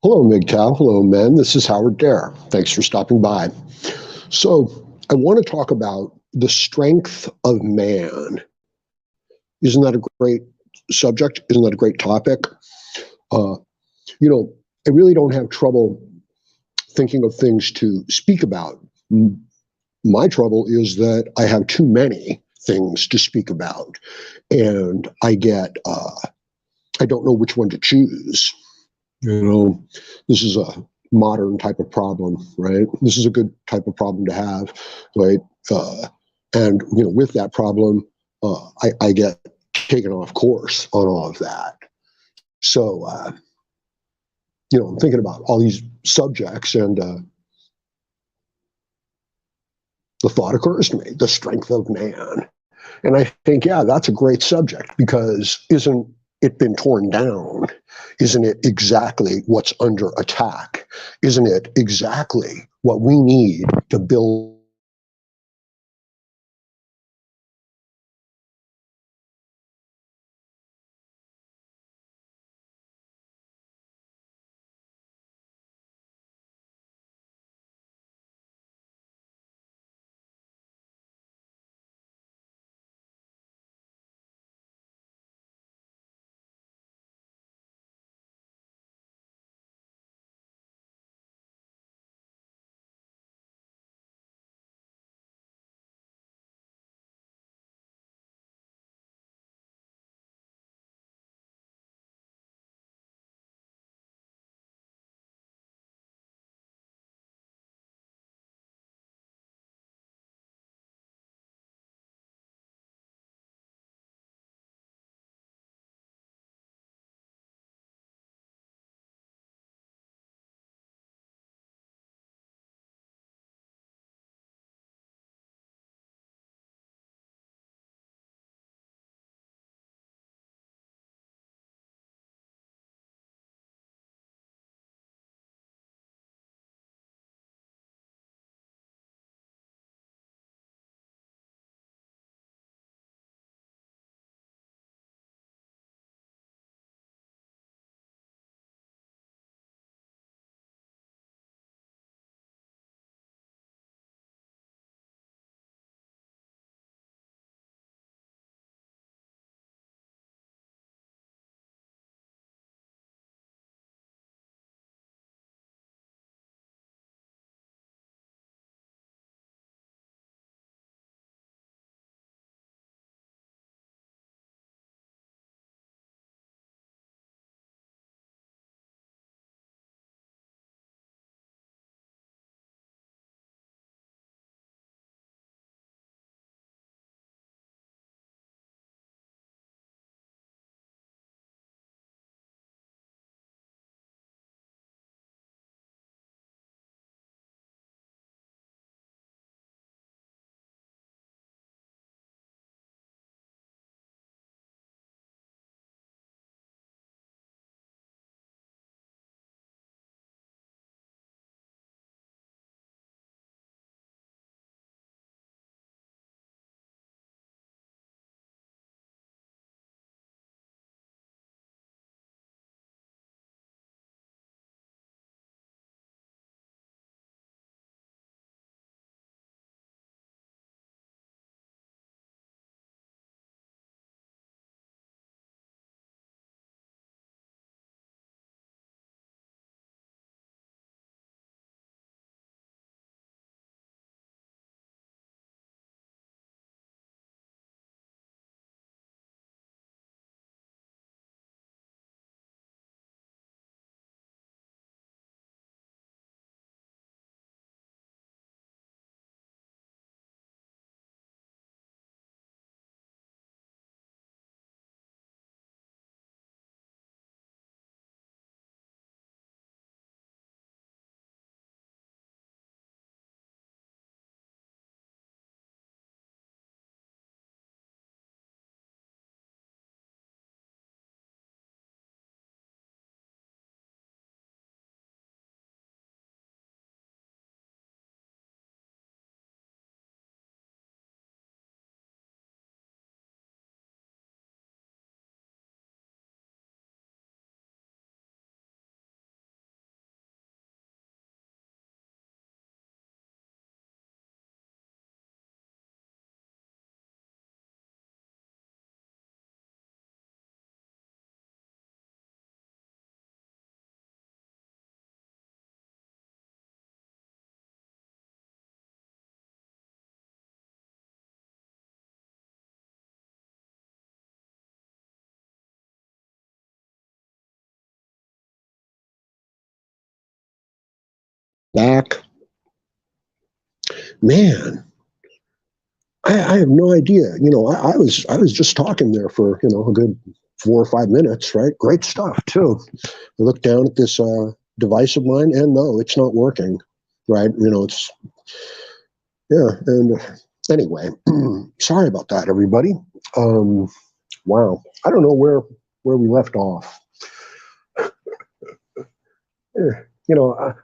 Hello, MGTOW. Hello, men. This is Howard Dare. Thanks for stopping by. So, I want to talk about the strength of man. Isn't that a great subject? Isn't that a great topic? Uh, I really don't have trouble thinking of things to speak about. My trouble is that I have too many things to speak about, and I don't know which one to choose. You know, this is a modern type of problem, right? This is a good type of problem to have, right? And with that problem, I get taken off course on all of that. So, I'm thinking about all these subjects, and the thought occurs to me: the strength of man. And I think, yeah, that's a great subject because isn't it been torn down? Isn't it exactly what's under attack? Isn't it exactly what we need to build back. Man, I have no idea. I was just talking there for, a good 4 or 5 minutes, right? Great stuff too. I look down at this device of mine and no, it's not working, right? Yeah. And anyway, sorry about that, everybody. Wow. I don't know where we left off.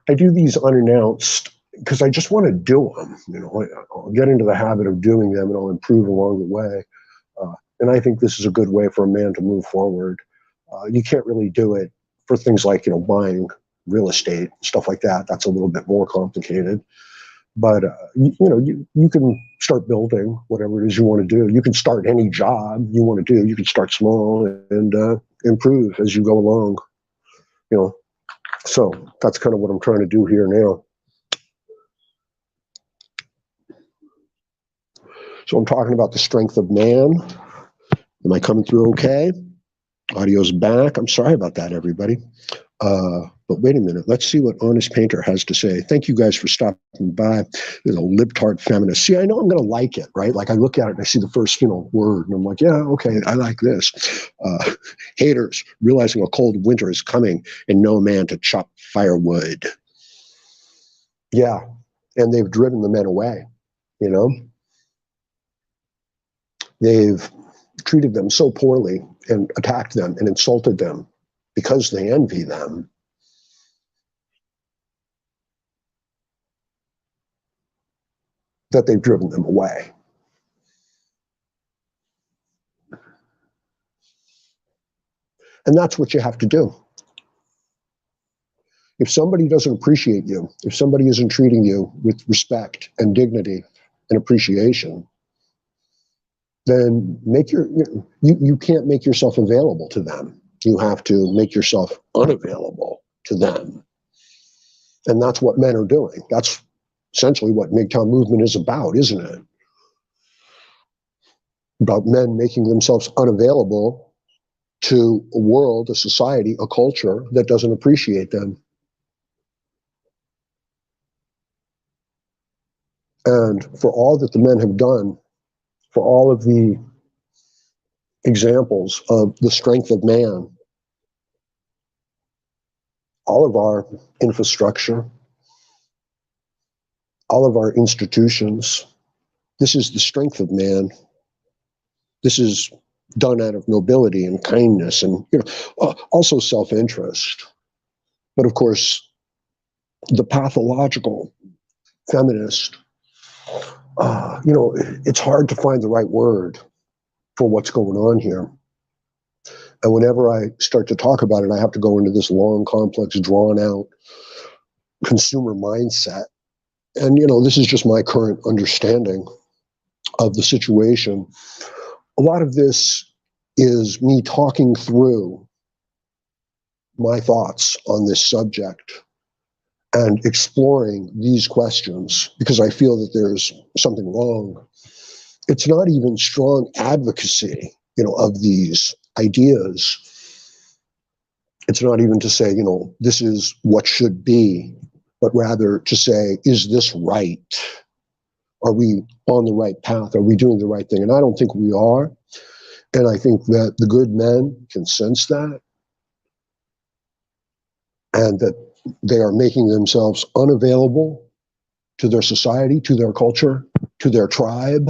I do these unannounced because I just want to do them. I'll get into the habit of doing them and I'll improve along the way. And I think this is a good way for a man to move forward. You can't really do it for things like, buying real estate, stuff like that. That's a little bit more complicated. But, you can start building whatever it is you want to do. You can start any job you want to do. You can start small and improve as you go along. So that's kind of what I'm trying to do here now. So I'm talking about the strength of man. Am I coming through okay? Audio's back. I'm sorry about that, everybody. But wait a minute. Let's see what Honest Painter has to say. Thank you guys for stopping by. There's a libtard feminist. See, I know I'm going to like it, right? Like I look at it and I see the first, word and I'm like, yeah, okay, I like this. Haters realizing a cold winter is coming and no man to chop firewood. Yeah. And they've driven the men away, They've treated them so poorly and attacked them and insulted them because they envy them. That they've driven them away. And that's what you have to do. If somebody doesn't appreciate you, if somebody isn't treating you with respect and dignity and appreciation, then you can't make yourself available to them. You have to make yourself unavailable to them. And that's what men are doing. That's essentially what MGTOW movement is about, isn't it? About men making themselves unavailable to a world, a society, a culture that doesn't appreciate them. And for all that the men have done, for all of the examples of the strength of man, all of our infrastructure, all of our institutions, this is the strength of man. This is done out of nobility and kindness and also self-interest. But of course, the pathological feminist, it's hard to find the right word for what's going on here. And whenever I start to talk about it, I have to go into this long, complex, drawn-out consumer mindset. And, this is just my current understanding of the situation. A lot of this is me talking through my thoughts on this subject and exploring these questions because I feel that there's something wrong. It's not even strong advocacy, of these ideas. It's not even to say, this is what should be, but rather to say, is this right? Are we on the right path? Are we doing the right thing? And I don't think we are. And I think that the good men can sense that and that they are making themselves unavailable to their society, to their culture, to their tribe.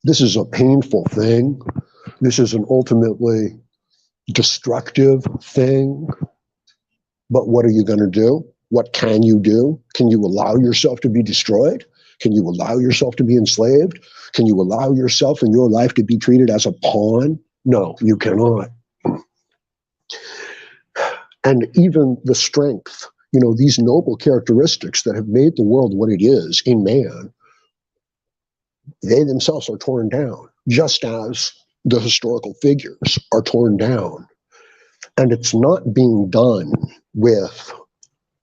This is a painful thing. This is an ultimately destructive thing. But what are you going to do? What can you do? Can you allow yourself to be destroyed? Can you allow yourself to be enslaved? Can you allow yourself in your life to be treated as a pawn? No, you cannot. And even the strength, these noble characteristics that have made the world what it is in man, they themselves are torn down, just as the historical figures are torn down. And it's not being done with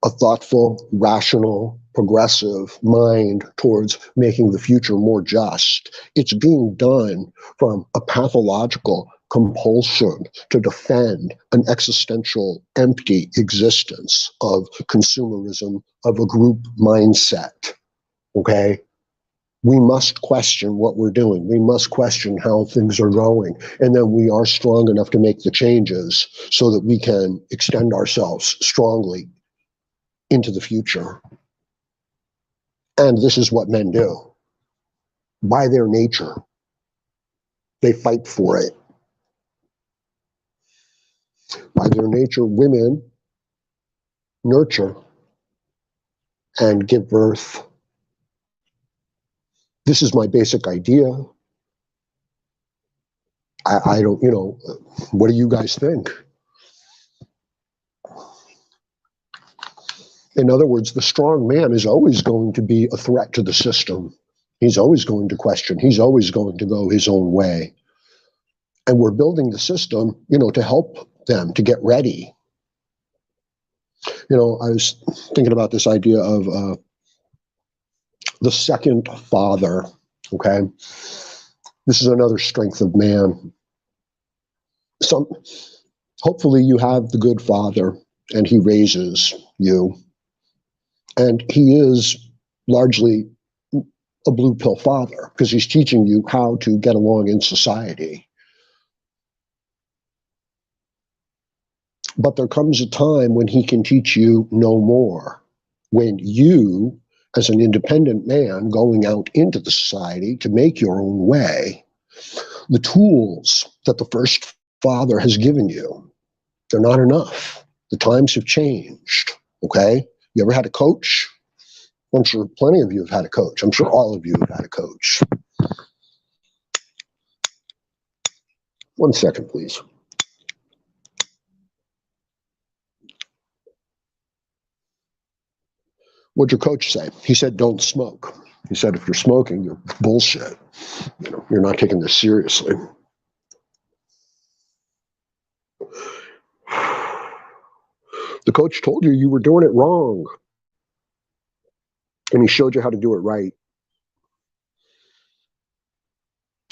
a thoughtful, rational, progressive mind towards making the future more just. It's being done from a pathological, compulsion to defend an existential, empty existence of consumerism, of a group mindset. Okay? We must question what we're doing. We must question how things are going. And then we are strong enough to make the changes so that we can extend ourselves strongly into the future. And this is what men do. By their nature, they fight for it. By their nature, women nurture and give birth. This is my basic idea. I don't, what do you guys think? In other words, the strong man is always going to be a threat to the system. He's always going to question. He's always going to go his own way. And we're building the system, to help them to get ready. I was thinking about this idea of the second father, okay? This is another strength of man. Hopefully you have the good father and he raises you. And he is largely a blue pill father because he's teaching you how to get along in society. But there comes a time when he can teach you no more. When you, as an independent man going out into the society to make your own way, the tools that the first father has given you, they're not enough. The times have changed, okay? You ever had a coach? I'm sure plenty of you have had a coach. I'm sure all of you have had a coach. 1 second, please. What'd your coach say? He said, don't smoke. He said, if you're smoking, you're bullshit. You're not taking this seriously. The coach told you were doing it wrong. And he showed you how to do it right.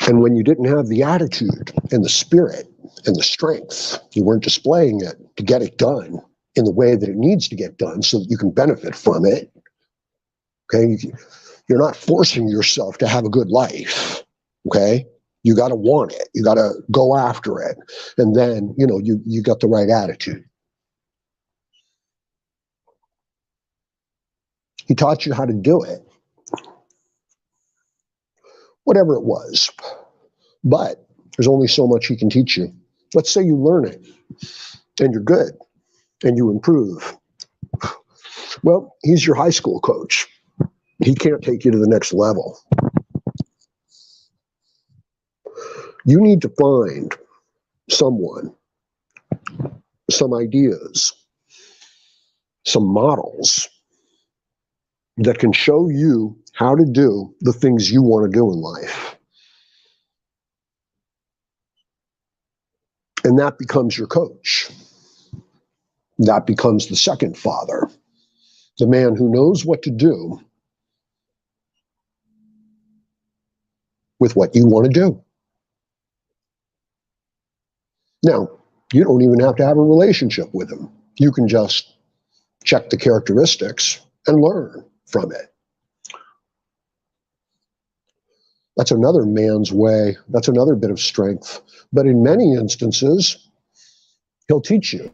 And when you didn't have the attitude and the spirit and the strength, you weren't displaying it to get it done in the way that it needs to get done so that you can benefit from it. Okay? You're not forcing yourself to have a good life. Okay? You got to want it. You got to go after it. And then, you got the right attitude. He taught you how to do it. Whatever it was. But there's only so much he can teach you. Let's say you learn it and you're good and you improve. Well, he's your high school coach. He can't take you to the next level. You need to find someone, some ideas, some models that can show you how to do the things you want to do in life. And that becomes your coach. That becomes the second father, the man who knows what to do with what you want to do. Now, you don't even have to have a relationship with him. You can just check the characteristics and learn from it. That's another man's way. That's another bit of strength. But in many instances, he'll teach you.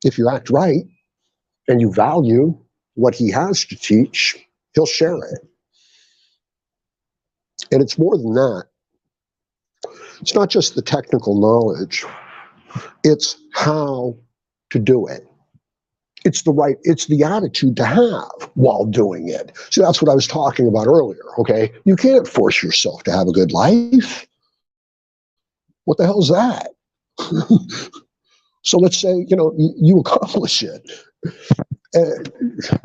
If you act right and you value what he has to teach, he'll share it. And it's more than that. It's not just the technical knowledge. It's how to do it. It's the attitude to have while doing it. So that's what I was talking about earlier, okay? You can't force yourself to have a good life. What the hell is that? So let's say, you accomplish it.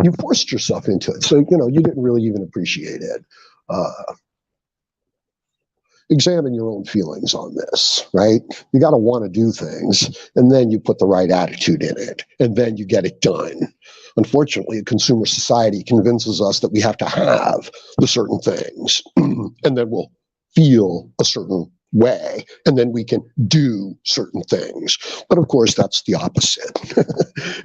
You forced yourself into it. So, you didn't really even appreciate it. Examine your own feelings on this, right? You got to want to do things, and then you put the right attitude in it, and then you get it done. Unfortunately, a consumer society convinces us that we have to have the certain things, and then we'll feel a certain way, and then we can do certain things. But of course, that's the opposite.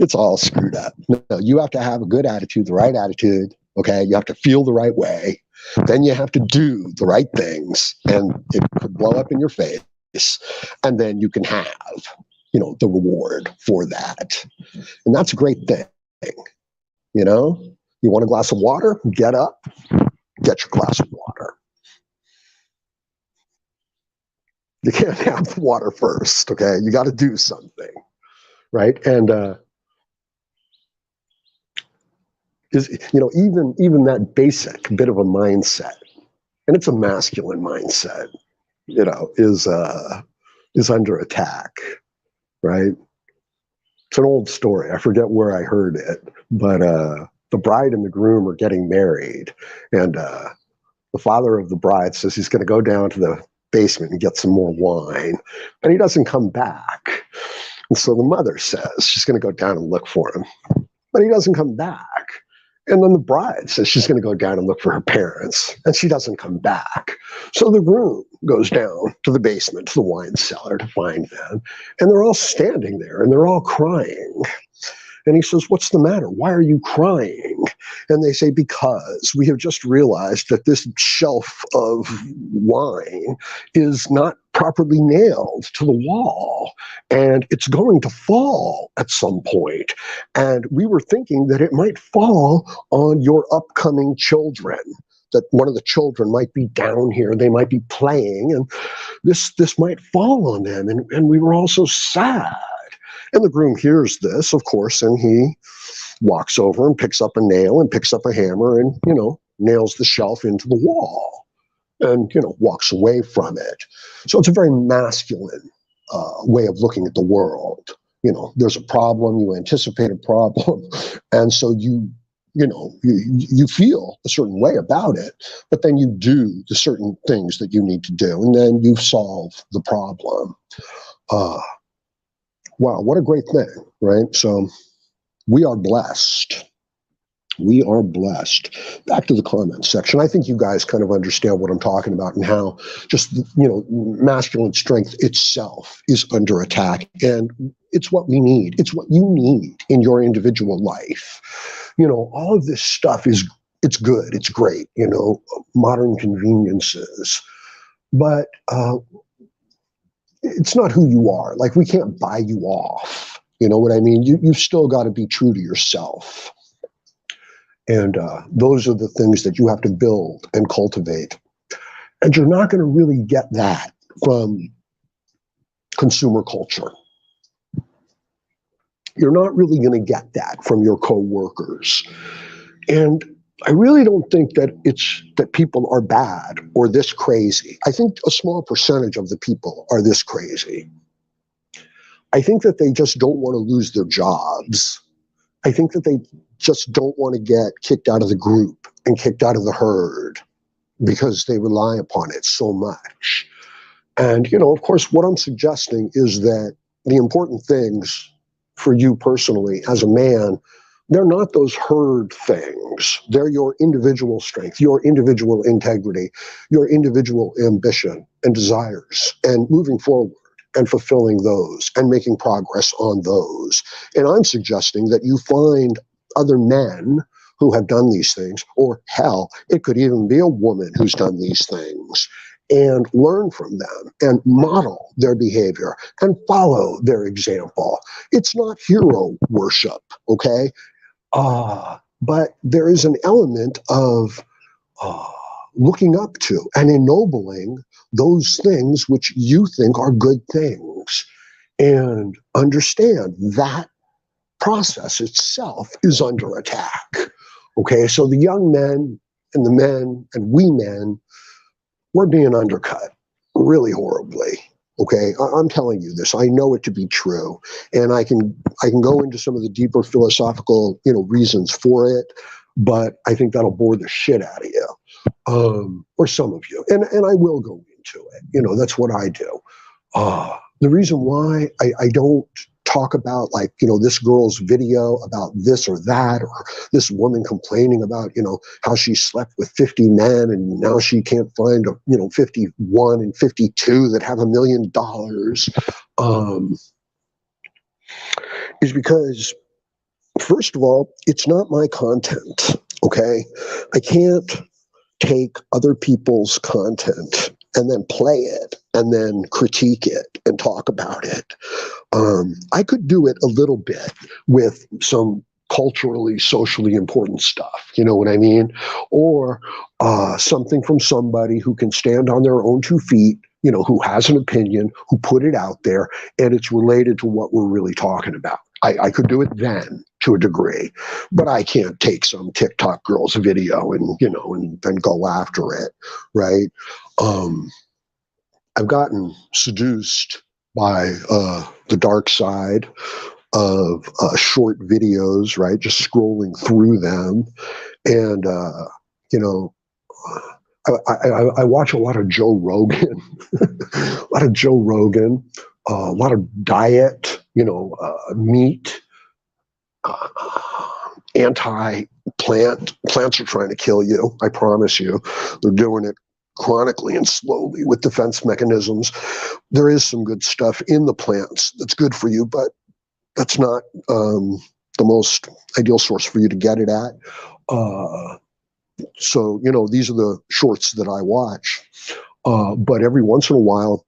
It's all screwed up. No, you have to have a good attitude, the right attitude. Okay, you have to feel the right way. Then you have to do the right things, and it could blow up in your face. And then you can have, the reward for that. And that's a great thing. You want a glass of water? Get up, get your glass of water. You can't have the water first, okay? You got to do something, right? And even that basic bit of a mindset, and it's a masculine mindset, is under attack, right? It's an old story. I forget where I heard it, but the bride and the groom are getting married, and the father of the bride says he's going to go down to the basement and get some more wine, and he doesn't come back. And so the mother says she's going to go down and look for him, but he doesn't come back. And then the bride says she's going to go down and look for her parents, and she doesn't come back. So the groom goes down to the basement, to the wine cellar, to find them, and they're all standing there, and they're all crying. And he says, "What's the matter? Why are you crying?" And they say, "Because we have just realized that this shelf of wine is not properly nailed to the wall, and it's going to fall at some point. And we were thinking that it might fall on your upcoming children, that one of the children might be down here, they might be playing, and this might fall on them. And we were all so sad." And the groom hears this, of course, and he walks over and picks up a nail and picks up a hammer and, nails the shelf into the wall and, walks away from it. So it's a very masculine way of looking at the world. There's a problem, you anticipate a problem, and so you feel a certain way about it, but then you do the certain things that you need to do, and then you solve the problem. Wow, what a great thing, right? So we are blessed. We are blessed. Back to the comments section. I think you guys kind of understand what I'm talking about and how just, masculine strength itself is under attack. And it's what we need. It's what you need in your individual life. All of this stuff it's good. It's great, modern conveniences. But it's not who you are. Like, we can't buy you off. You know what I mean? You've still got to be true to yourself. And those are the things that you have to build and cultivate. And you're not going to really get that from consumer culture. You're not really going to get that from your coworkers. And I really don't think that it's that people are bad or this crazy. I think a small percentage of the people are this crazy. I think that they just don't want to lose their jobs. I think that they just don't want to get kicked out of the group and kicked out of the herd because they rely upon it so much. And, of course, what I'm suggesting is that the important things for you personally as a man, they're not those herd things. They're your individual strength, your individual integrity, your individual ambition and desires, and moving forward and fulfilling those and making progress on those. And I'm suggesting that you find other men who have done these things, or hell, it could even be a woman who's done these things, and learn from them and model their behavior and follow their example. It's not hero worship, okay? But there is an element of looking up to and ennobling those things which you think are good things, and understand that process itself is under attack. Okay, so the young men and the men and we men, we're being undercut really horribly. Okay, I'm telling you this. I know it to be true, and I can go into some of the deeper philosophical, reasons for it, but I think that'll bore the shit out of you, or some of you, and I will go into it. That's what I do. The reason why I don't talk about, like, this girl's video about this or that, or this woman complaining about, how she slept with 50 men and now she can't find 51 and 52 that have $1 million, is because, first of all, it's not my content. Okay. I can't take other people's content and then play it and then critique it and talk about it. I could do it a little bit with some culturally, socially important stuff, you know what I mean? Or something from somebody who can stand on their own 2 feet, who has an opinion, who put it out there, and it's related to what we're really talking about. I could do it then to a degree, but I can't take some TikTok girl's video and then go after it, right? I've gotten seduced by the dark side of short videos, right? Just scrolling through them, and I watch a lot of Joe Rogan, a lot of Joe Rogan, a lot of diet, meat, anti-plant. Plants are trying to kill you. I promise you. They're doing it chronically and slowly with defense mechanisms. There is some good stuff in the plants that's good for you, but that's not the most ideal source for you to get it at. So, these are the shorts that I watch. But every once in a while,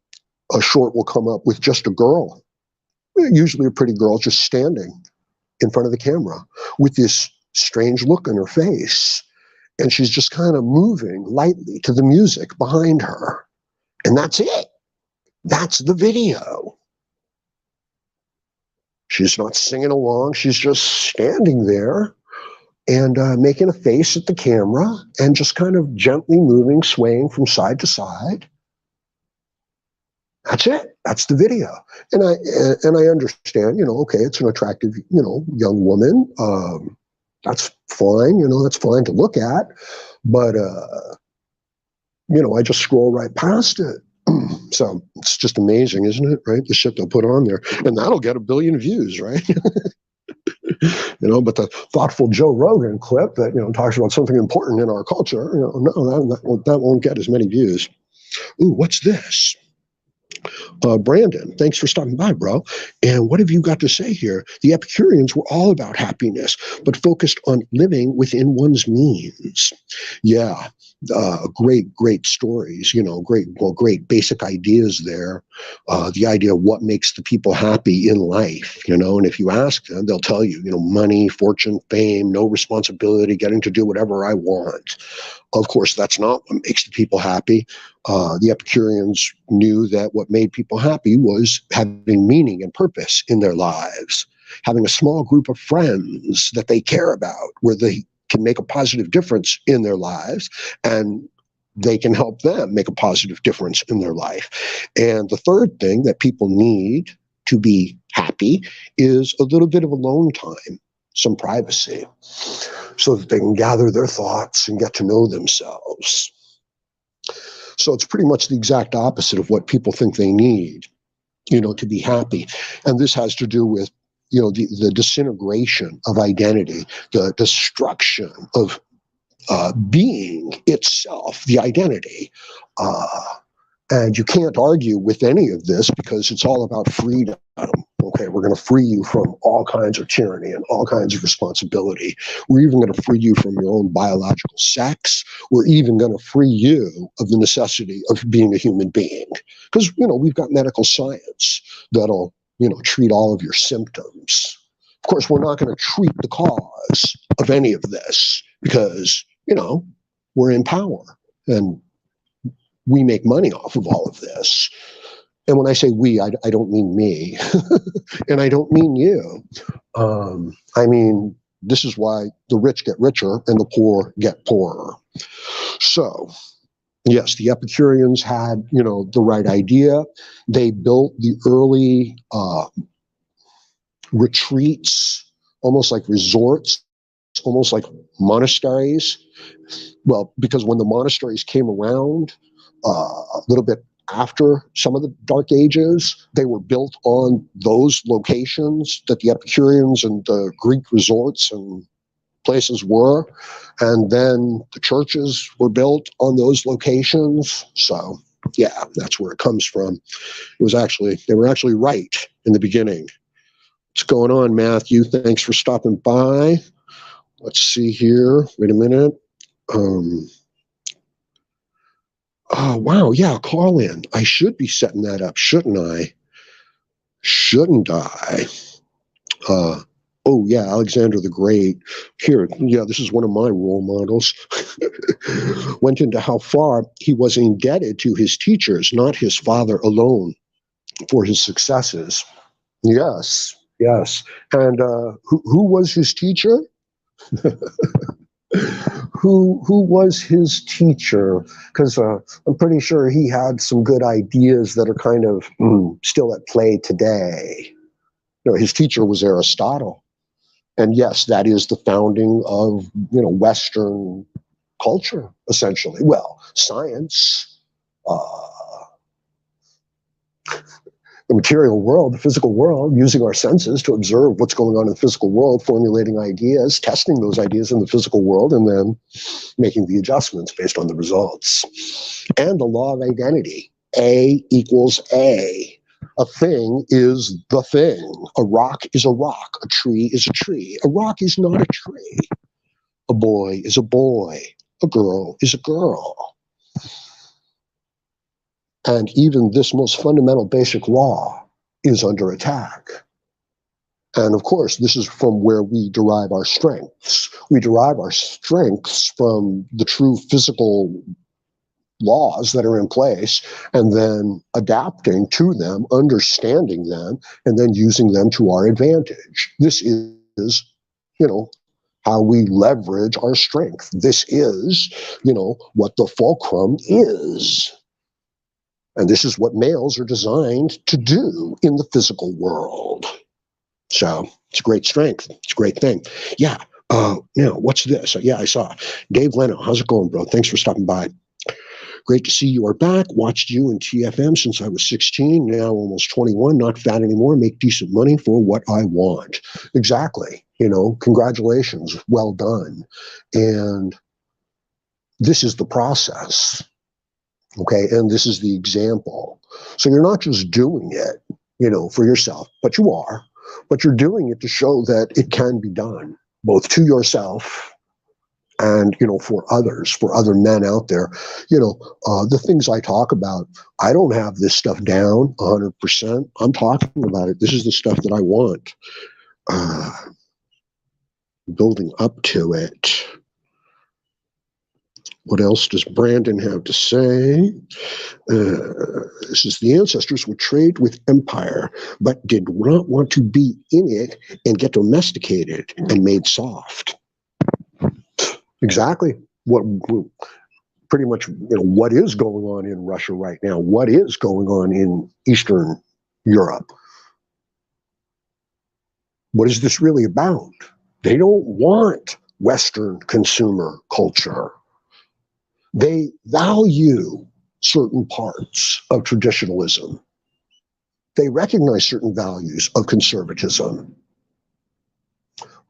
a short will come up with just a girl, usually a pretty girl, just standing in front of the camera with this strange look on her face. And she's just kind of moving lightly to the music behind her. And that's it. That's the video. She's not singing along. She's just standing there and making a face at the camera and just kind of gently moving, swaying from side to side. That's it. That's the video. And I understand, okay, it's an attractive, young woman. That's fine. That's fine to look at. But, I just scroll right past it. So it's just amazing, isn't it? Right? The shit they'll put on there. And that'll get 1 billion views, right? But the thoughtful Joe Rogan clip that, talks about something important in our culture, no, that won't get as many views. Ooh, what's this? Brandon, thanks for stopping by, bro. And what have you got to say here? The Epicureans were all about happiness, but focused on living within one's means. Yeah, great stories, great basic ideas there. The idea of what makes the people happy in life, and if you ask them, they'll tell you, money, fortune, fame, no responsibility, getting to do whatever I want. Of course, that's not what makes the people happy. The Epicureans knew that what made people happy was having meaning and purpose in their lives, having a small group of friends that they care about, where they can make a positive difference in their lives, and they can help them make a positive difference in their life. And the third thing that people need to be happy is a little bit of alone time, some privacy, so that they can gather their thoughts and get to know themselves. So it's pretty much the exact opposite of what people think they need, to be happy. And this has to do with, the disintegration of identity, the destruction of being itself, the identity. And you can't argue with any of this because it's all about freedom. Okay, we're going to free you from all kinds of tyranny and all kinds of responsibility. We're even going to free you from your own biological sex. We're even going to free you of the necessity of being a human being. Because, we've got medical science that'll, treat all of your symptoms. Of course, we're not going to treat the cause of any of this because, we're in power and we make money off of all of this. And when I say we, I don't mean me, and I don't mean you. I mean, this is why the rich get richer and the poor get poorer. So, yes, the Epicureans had, the right idea. They built the early retreats, almost like resorts, almost like monasteries. Well, because when the monasteries came around, a little bit after some of the Dark Ages, they were built on those locations that the Epicureans and the Greek resorts and places were. And then the churches were built on those locations. So, yeah, that's where it comes from. They were actually right in the beginning. What's going on, Matthew? Thanks for stopping by. Let's see here. Wait a minute. Oh, wow. Yeah, call in. I should be setting that up, shouldn't I? Shouldn't I? Oh, yeah, Alexander the Great. Here, yeah, this is one of my role models. Went into how far he was indebted to his teachers, not his father alone, for his successes. Yes, yes. And who was his teacher? Who was his teacher? Because I'm pretty sure he had some good ideas that are kind of still at play today. You know, his teacher was Aristotle, and yes, that is the founding of Western culture, essentially. Well, science, the material world, the physical world, using our senses to observe what's going on in the physical world, formulating ideas, testing those ideas in the physical world, and then making the adjustments based on the results. And the law of identity, A equals A. A thing is the thing. A rock is a rock. A tree is a tree. A rock is not a tree. A boy is a boy. A girl is a girl. And even this most fundamental basic law is under attack. And of course, this is from where we derive our strengths. We derive our strengths from the true physical laws that are in place, and then adapting to them, understanding them, and then using them to our advantage. This is, how we leverage our strength. This is, what the fulcrum is. And this is what males are designed to do in the physical world. So it's a great strength. It's a great thing. Yeah. What's this? Yeah, I saw Dave Leno. How's it going, bro? Thanks for stopping by. Great to see you are back. Watched you in TFM since I was 16, now almost 21, not fat anymore, make decent money for what I want. Exactly. Congratulations. Well done. And this is the process. Okay. And this is the example. So you're not just doing it, for yourself, but you are. But you're doing it to show that it can be done, both to yourself and, for others, for other men out there. The things I talk about, I don't have this stuff down 100%. I'm talking about it. This is the stuff that I want. Building up to it. What else does Brandon have to say? This is the ancestors would trade with empire, but did not want to be in it and get domesticated and made soft. Exactly what pretty much what is going on in Russia right now, what is going on in Eastern Europe. What is this really about? They don't want Western consumer culture. They value certain parts of traditionalism. They recognize certain values of conservatism.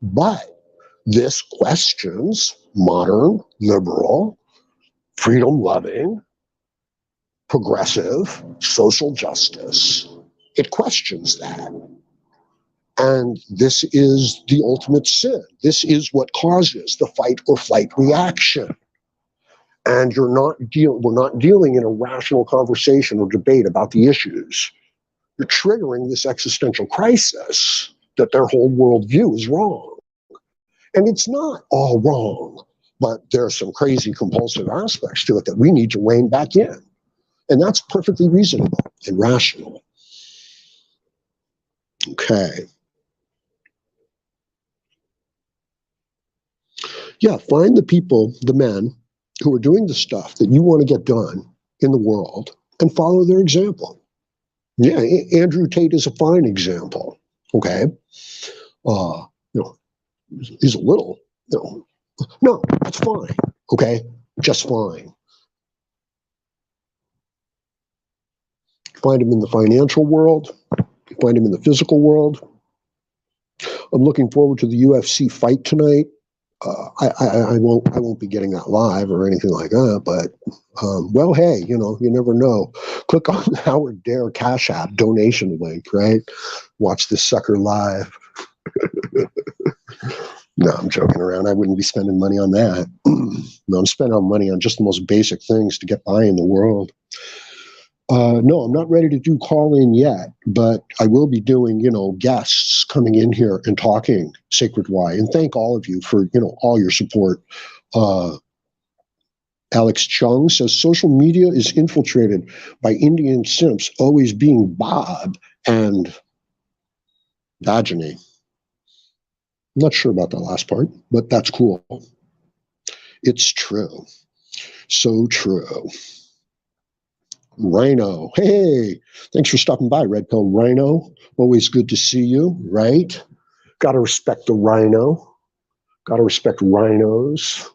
But this questions modern, liberal, freedom-loving, progressive, social justice. It questions that. And this is the ultimate sin. This is what causes the fight or flight reaction. And we're not dealing in a rational conversation or debate about the issues. You're triggering this existential crisis that their whole worldview is wrong. And it's not all wrong, but there are some crazy compulsive aspects to it that we need to rein back in. And that's perfectly reasonable and rational. Okay. Yeah, find the people, the men, who are doing the stuff that you want to get done in the world and follow their example. Yeah, Andrew Tate is a fine example. Okay. He's a little, no, that's fine. Okay. Just fine. Find him in the financial world. Find him in the physical world. I'm looking forward to the UFC fight tonight. I won't be getting that live or anything like that, but well, hey, you never know. Click on the Howard Dare Cash App donation link, right? Watch this sucker live. No, I'm joking around. I wouldn't be spending money on that. No, I'm spending money on just the most basic things to get by in the world. No, I'm not ready to do call-in yet, but I will be doing, guests coming in here and talking Sacred Why. And thank all of you for, all your support. Alex Chung says, social media is infiltrated by Indian simps, always being Bob and Vaginy. I'm not sure about that last part, but that's cool. It's true. So true. Rhino, hey, thanks for stopping by, Red Pill Rhino. Always good to see you, right? Got to respect the Rhino. Got to respect rhinos.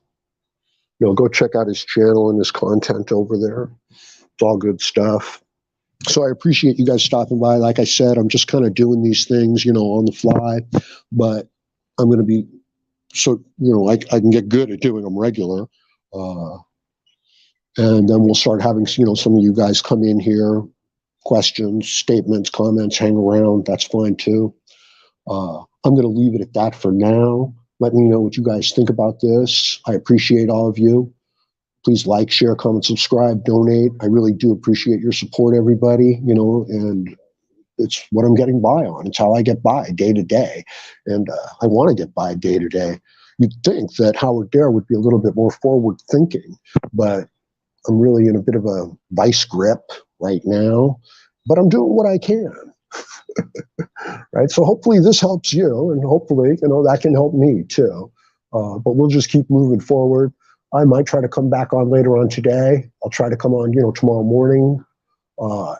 Go check out his channel and his content over there. It's all good stuff. So I appreciate you guys stopping by. Like I said, I'm just kind of doing these things, on the fly, but I'm going to be, so, I can get good at doing them regular. And then we'll start having, some of you guys come in here, questions, statements, comments, hang around. That's fine too. I'm going to leave it at that for now. Let me know what you guys think about this. I appreciate all of you. Please like, share, comment, subscribe, donate. I really do appreciate your support, everybody, and it's what I'm getting by on. It's how I get by day to day. And I want to get by day to day. You'd think that Howard Dare would be a little bit more forward thinking, but I'm really in a bit of a vice grip right now, but I'm doing what I can. Right. So hopefully this helps you, and hopefully, that can help me too. But we'll just keep moving forward. I might try to come back on later on today. I'll try to come on, tomorrow morning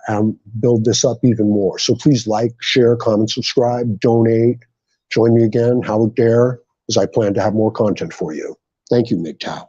and build this up even more. So please like, share, comment, subscribe, donate, join me again, Howard Dare, as I plan to have more content for you. Thank you, MGTOW.